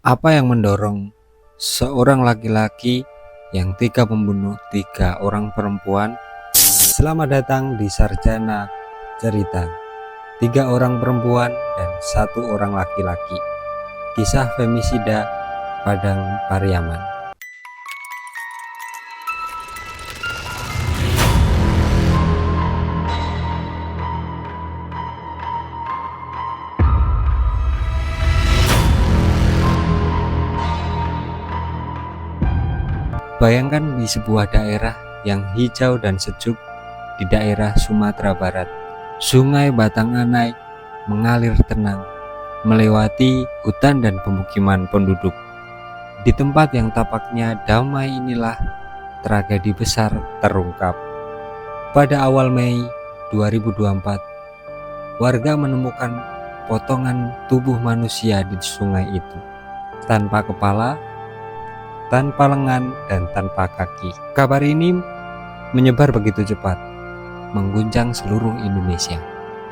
Apa yang mendorong seorang laki-laki yang tega membunuh 3 orang perempuan? Selamat datang di Sarjana Cerita. 3 orang perempuan dan 1 orang laki-laki. Kisah femisida Padang Pariaman. Bayangkan di sebuah daerah yang hijau dan sejuk di daerah Sumatera Barat. Sungai Batang Anai mengalir tenang, melewati hutan dan pemukiman penduduk. Di tempat yang tapaknya damai inilah tragedi besar terungkap. Pada awal Mei 2024, warga menemukan potongan tubuh manusia di sungai itu, tanpa kepala, tanpa lengan, dan tanpa kaki. Kabar ini menyebar begitu cepat, mengguncang seluruh Indonesia.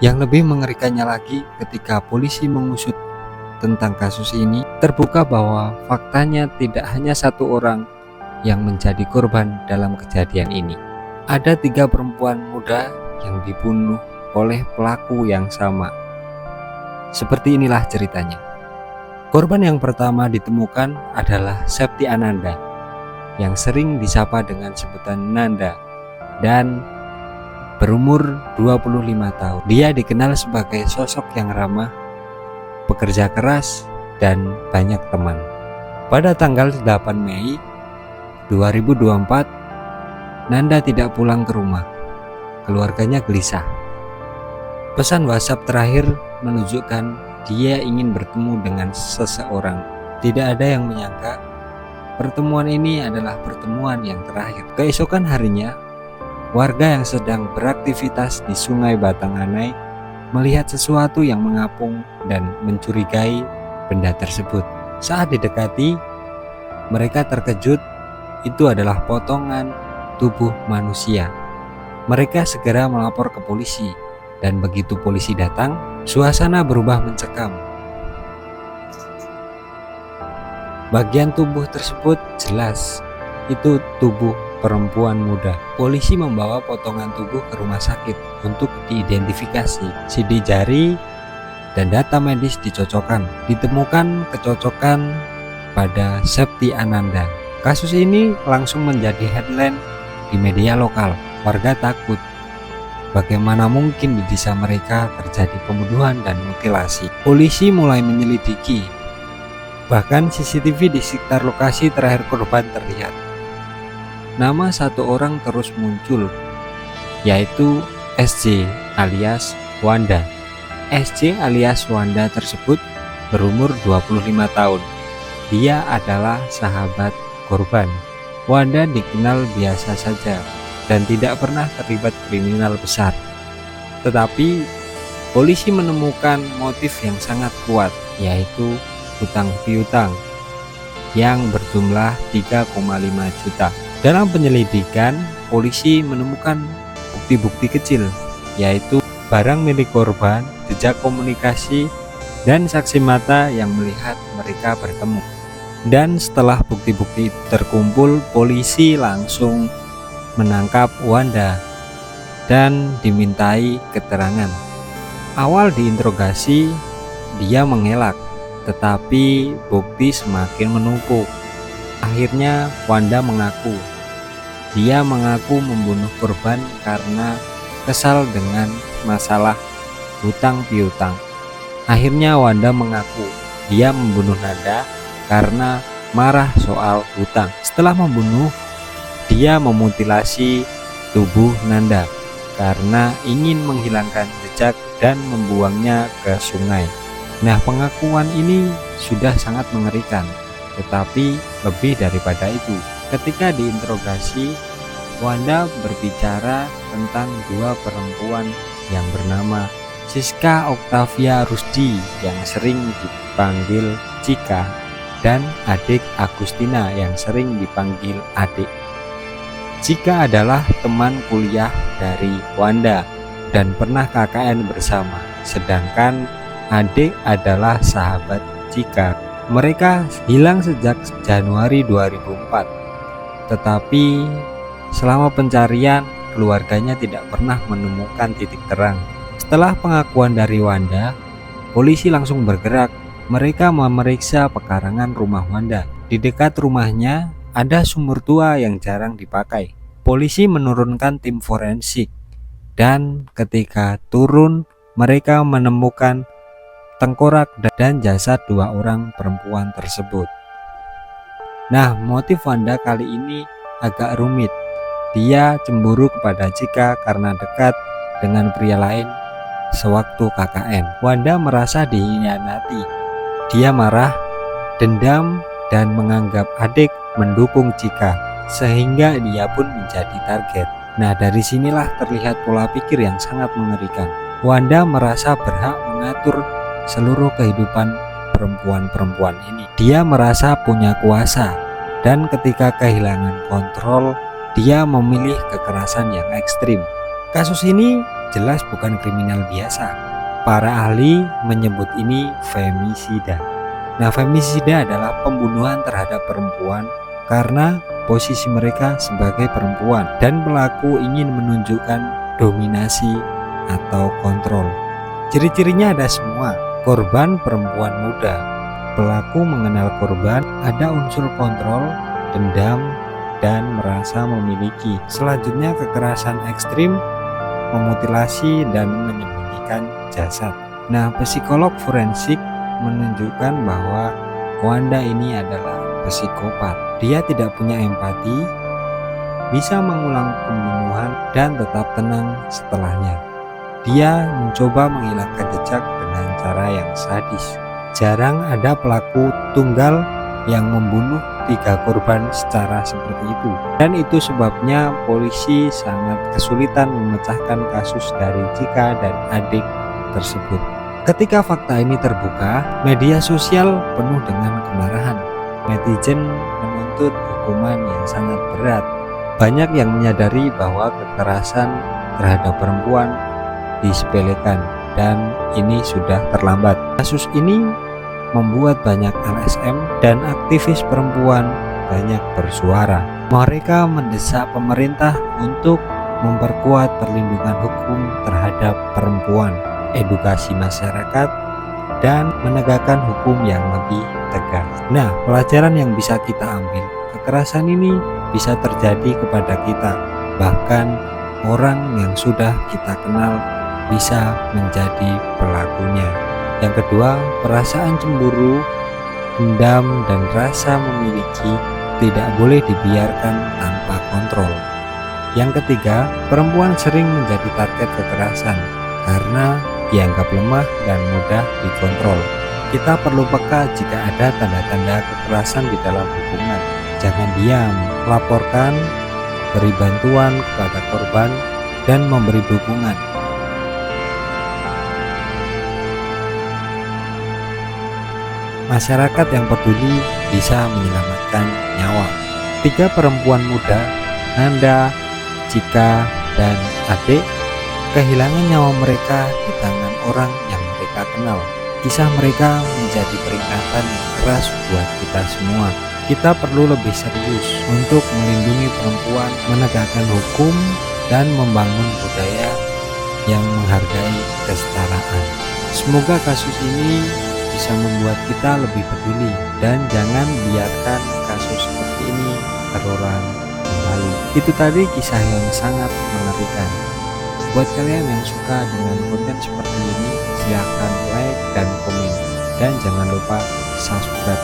Yang lebih mengerikannya lagi, ketika polisi mengusut tentang kasus ini, terbuka bahwa faktanya tidak hanya 1 orang yang menjadi korban dalam kejadian ini. Ada 3 perempuan muda yang dibunuh oleh pelaku yang sama. Seperti inilah ceritanya. Korban yang pertama ditemukan adalah Septi Ananda, yang sering disapa dengan sebutan Nanda, dan berumur 25 tahun. Dia dikenal sebagai sosok yang ramah, pekerja keras, dan banyak teman. Pada tanggal 8 Mei 2024, Nanda tidak pulang ke rumah. Keluarganya gelisah. Pesan WhatsApp terakhir menunjukkan dia ingin bertemu dengan seseorang. Tidak ada yang menyangka pertemuan ini adalah pertemuan yang terakhir. Keesokan harinya, warga yang sedang beraktivitas di Sungai Batang Anai melihat sesuatu yang mengapung dan mencurigai benda tersebut. Saat didekati, mereka terkejut. Itu adalah potongan tubuh manusia. Mereka segera melapor ke polisi, dan begitu polisi datang, suasana berubah mencekam. Bagian tubuh tersebut jelas itu tubuh perempuan muda. Polisi membawa potongan tubuh ke rumah sakit untuk diidentifikasi. Sidik jari dan data medis dicocokkan. Ditemukan kecocokan pada Septi Ananda. Kasus ini langsung menjadi headline di media lokal. Warga takut. Bagaimana mungkin di desa mereka terjadi pembunuhan dan mutilasi? Polisi mulai menyelidiki. Bahkan CCTV di sekitar lokasi terakhir korban terlihat. Nama 1 orang terus muncul, yaitu SJ alias Wanda. SJ alias Wanda tersebut berumur 25 tahun. Dia adalah sahabat korban. Wanda dikenal biasa saja dan tidak pernah terlibat kriminal besar. Tetapi polisi menemukan motif yang sangat kuat, yaitu hutang piutang yang berjumlah 3,5 juta. Dalam penyelidikan, polisi menemukan bukti-bukti kecil, yaitu barang milik korban, jejak komunikasi, dan saksi mata yang melihat mereka bertemu. Dan setelah bukti-bukti terkumpul, polisi langsung menangkap Wanda dan dimintai keterangan. Awal diinterogasi, dia mengelak, tetapi bukti semakin menumpuk. Akhirnya Wanda mengaku. Dia mengaku membunuh korban karena kesal dengan masalah hutang piutang. Akhirnya Wanda mengaku dia membunuh Nanda karena marah soal hutang. Setelah membunuh, dia memutilasi tubuh Nanda karena ingin menghilangkan jejak dan membuangnya ke sungai. Nah, pengakuan ini sudah sangat mengerikan, tetapi lebih daripada itu. Ketika diinterogasi, Wanda berbicara tentang 2 perempuan yang bernama Siska Octavia Rusdi yang sering dipanggil Cika, dan adik Agustina yang sering dipanggil Adik. Cika adalah teman kuliah dari Wanda dan pernah KKN bersama, sedangkan Adik adalah sahabat Cika. Mereka hilang sejak Januari 2004, tetapi selama pencarian keluarganya tidak pernah menemukan titik terang. Setelah pengakuan dari Wanda, polisi langsung bergerak. Mereka memeriksa pekarangan rumah Wanda. Di dekat rumahnya ada sumur tua yang jarang dipakai. Polisi menurunkan tim forensik, dan ketika turun mereka menemukan tengkorak dan jasad dua orang perempuan tersebut. Nah, motif Wanda kali ini agak rumit. Dia cemburu kepada Chika karena dekat dengan pria lain sewaktu KKN. Wanda merasa dihianati. Dia marah, dendam, dan menganggap adik mendukung Chika, sehingga dia pun menjadi target. Nah, dari sinilah terlihat pola pikir yang sangat mengerikan. Wanda merasa berhak mengatur seluruh kehidupan perempuan-perempuan ini. Dia merasa punya kuasa, dan ketika kehilangan kontrol, dia memilih kekerasan yang ekstrim. Kasus ini jelas bukan kriminal biasa. Para ahli menyebut ini femisida. Nah, femisida adalah pembunuhan terhadap perempuan karena posisi mereka sebagai perempuan, dan pelaku ingin menunjukkan dominasi atau kontrol. Ciri-cirinya ada semua. Korban perempuan muda. Pelaku mengenal korban, ada unsur kontrol, dendam, dan merasa memiliki. Selanjutnya kekerasan ekstrim, memutilasi, dan menyembunyikan jasad. Nah, psikolog forensik menunjukkan bahwa Wanda ini adalah psikopat. Dia tidak punya empati, bisa mengulang pembunuhan, dan tetap tenang setelahnya. Dia mencoba menghilangkan jejak dengan cara yang sadis. Jarang ada pelaku tunggal yang membunuh 3 korban secara seperti itu. Dan itu sebabnya polisi sangat kesulitan memecahkan kasus dari Chika dan adik tersebut. Ketika fakta ini terbuka, media sosial penuh dengan kemarahan. Netizen menuntut hukuman yang sangat berat. Banyak yang menyadari bahwa kekerasan terhadap perempuan disepelekan, dan ini sudah terlambat. Kasus ini membuat banyak LSM dan aktivis perempuan banyak bersuara. Mereka mendesak pemerintah untuk memperkuat perlindungan hukum terhadap perempuan, edukasi masyarakat, dan menegakkan hukum yang lebih tegas. Nah, pelajaran yang bisa kita ambil, kekerasan ini bisa terjadi kepada kita, bahkan orang yang sudah kita kenal bisa menjadi pelakunya. Yang kedua, perasaan cemburu, dendam, dan rasa memiliki tidak boleh dibiarkan tanpa kontrol. Yang ketiga, perempuan sering menjadi target kekerasan karena dianggap lemah dan mudah dikontrol. Kita perlu peka jika ada tanda-tanda kekerasan di dalam hubungan. Jangan diam, laporkan, beri bantuan kepada korban, dan memberi dukungan. Masyarakat yang peduli bisa menyelamatkan nyawa. 3 perempuan muda, Nanda, Chika, dan adik, kehilangan nyawa mereka di tangan orang yang mereka kenal. Kisah mereka menjadi peringatan yang keras buat kita semua. Kita perlu lebih serius untuk melindungi perempuan, menegakkan hukum, dan membangun budaya yang menghargai kesetaraan. Semoga kasus ini bisa membuat kita lebih peduli, dan jangan biarkan kasus seperti ini terulang kembali. Itu tadi kisah yang sangat mengerikan. Buat kalian yang suka dengan konten seperti ini, silahkan like dan komen, dan jangan lupa subscribe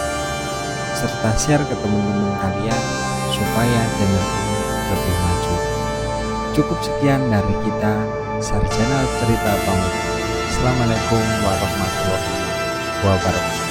serta share ke teman-teman kalian supaya channel ini lebih maju. Cukup sekian dari kita, Sarjana Cerita pamit. Assalamualaikum warahmatullahi wabarakatuh.